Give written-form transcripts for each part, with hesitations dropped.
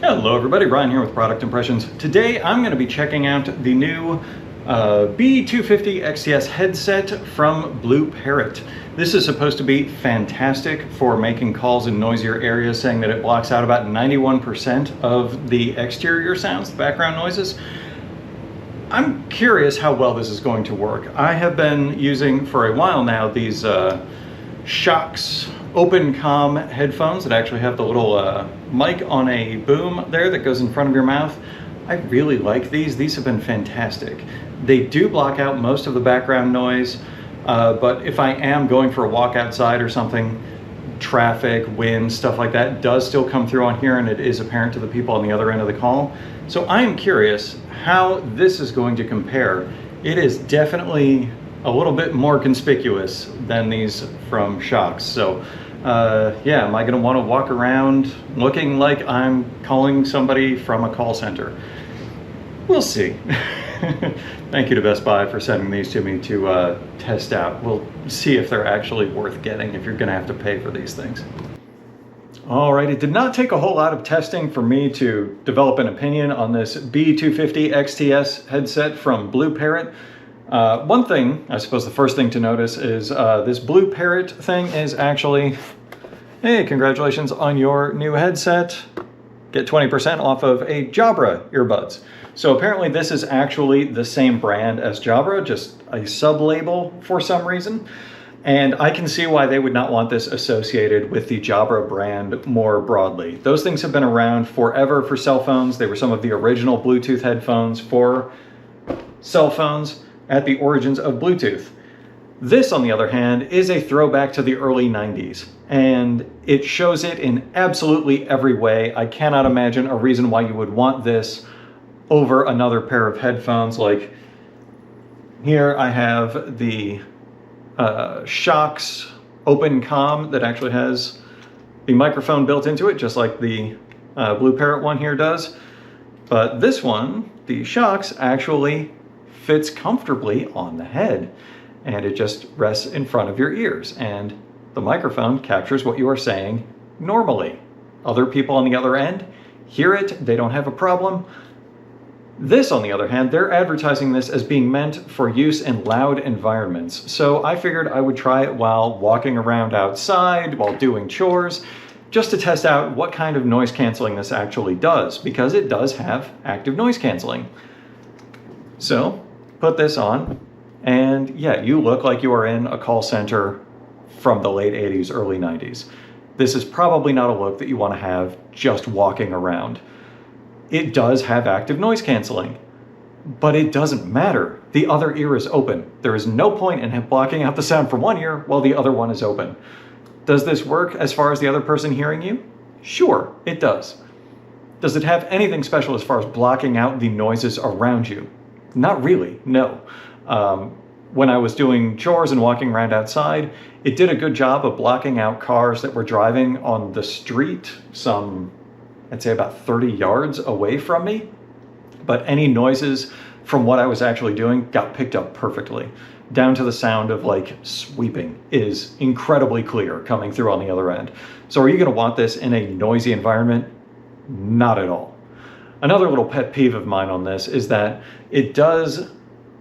Hello everybody, Brian here with Product Impressions. Today I'm going to be checking out the new B250 XTS headset from BlueParrott. This is supposed to be fantastic for making calls in noisier areas, saying that it blocks out about 91% of the exterior sounds, the background noises. I'm curious how well this is going to work. I have been using for a while now these Shokz open comm headphones that actually have the little mic on a boom there that goes in front of your mouth. I really like these. These have been fantastic. They do block out most of the background noise, but if I am going for a walk outside or something, traffic, wind, stuff like that does still come through on here, and it is apparent to the people on the other end of the call. So I am curious how this is going to compare. It is definitely a little bit more conspicuous than these from Shokz. So yeah, am I gonna wanna walk around looking like I'm calling somebody from a call center? We'll see. Thank you to Best Buy for sending these to me to test out. We'll see if they're actually worth getting, if you're gonna have to pay for these things. All right, it did not take a whole lot of testing for me to develop an opinion on this B250 XTS headset from BlueParrott. One thing, I suppose the first thing to notice is this BlueParrott thing is actually, hey, congratulations on your new headset. Get 20% off of a Jabra earbuds. So apparently this is actually the same brand as Jabra, just a sub-label for some reason. And I can see why they would not want this associated with the Jabra brand more broadly. Those things have been around forever for cell phones. They were some of the original Bluetooth headphones for cell phones at the origins of Bluetooth. This, on the other hand, is a throwback to the early 90s, and it shows it in absolutely every way. I cannot imagine a reason why you would want this over another pair of headphones. Like here I have the Shokz open comm that actually has the microphone built into it, just like the BlueParrott one here does. But this one, the Shokz, actually fits comfortably on the head, and it just rests in front of your ears, and the microphone captures what you are saying normally. Other people on the other end hear it, they don't have a problem. This, on the other hand, they're advertising this as being meant for use in loud environments. So I figured I would try it while walking around outside, while doing chores, just to test out what kind of noise canceling this actually does, because it does have active noise canceling. So put this on, and yeah, you look like you are in a call center from the late 80s, early 90s. This is probably not a look that you want to have just walking around. It does have active noise canceling, but it doesn't matter. The other ear is open. There is no point in blocking out the sound from one ear while the other one is open. Does this work as far as the other person hearing you? Sure, it does. Does it have anything special as far as blocking out the noises around you? Not really, no. When I was doing chores and walking around outside, it did a good job of blocking out cars that were driving on the street, some, I'd say about 30 yards away from me. But any noises from what I was actually doing got picked up perfectly, down to the sound of like sweeping is incredibly clear coming through on the other end. So are you gonna want this in a noisy environment? Not at all. Another little pet peeve of mine on this is that it does,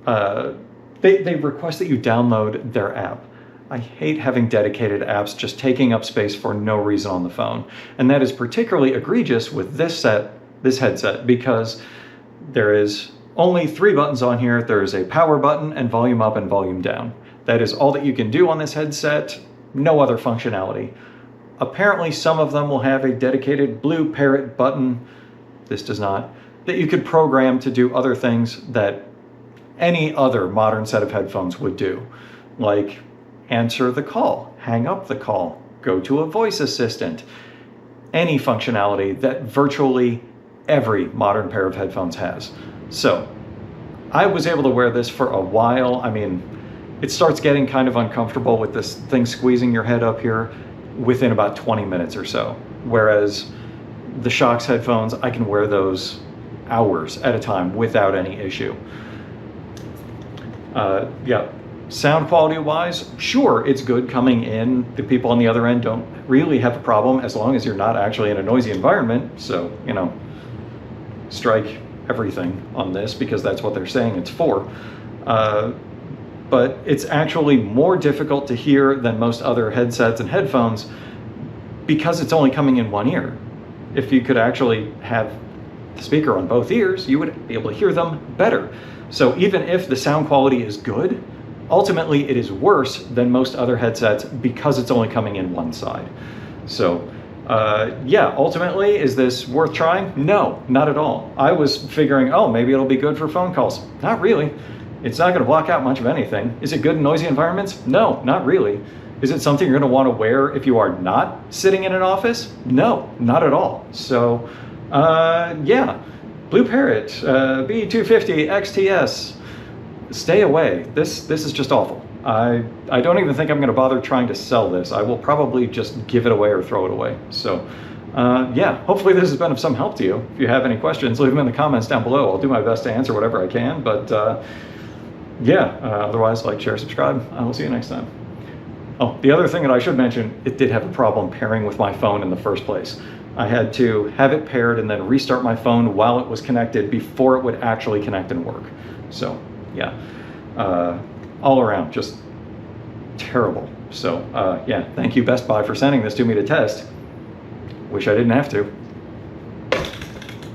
they request that you download their app. I hate having dedicated apps just taking up space for no reason on the phone. And that is particularly egregious with this headset, because there is only 3 buttons on here. There is a power button and volume up and volume down. That is all that you can do on this headset, no other functionality. Apparently some of them will have a dedicated BlueParrott button, this does not, that you could program to do other things that any other modern set of headphones would do, like answer the call, hang up the call, go to a voice assistant, any functionality that virtually every modern pair of headphones has. So I was able to wear this for a while. I mean, it starts getting kind of uncomfortable with this thing squeezing your head up here within about 20 minutes or so, whereas the Shokz headphones, I can wear those hours at a time without any issue. Yeah, Sound quality wise, sure, it's good coming in. The people on the other end don't really have a problem as long as you're not actually in a noisy environment. So, you know, strike everything on this because that's what they're saying it's for. But it's actually more difficult to hear than most other headsets and headphones because it's only coming in one ear. If you could actually have the speaker on both ears, you would be able to hear them better. So even if the sound quality is good, ultimately it is worse than most other headsets because it's only coming in one side. So yeah, ultimately, is this worth trying? No, not at all. I was figuring, oh, maybe it'll be good for phone calls. Not really. It's not going to block out much of anything. Is it good in noisy environments? No, not really. Is it something you're going to want to wear if you are not sitting in an office? No, not at all. So yeah, BlueParrott, B250 XTS, stay away. This is just awful. I don't even think I'm going to bother trying to sell this. I will probably just give it away or throw it away. So yeah, hopefully this has been of some help to you. If you have any questions, leave them in the comments down below. I'll do my best to answer whatever I can. But yeah, otherwise, like, share, subscribe. I will see you next time. Oh, the other thing that I should mention, it did have a problem pairing with my phone in the first place. I had to have it paired and then restart my phone while it was connected before it would actually connect and work. So yeah, all around just terrible. So yeah, thank you Best Buy for sending this to me to test. Wish I didn't have to.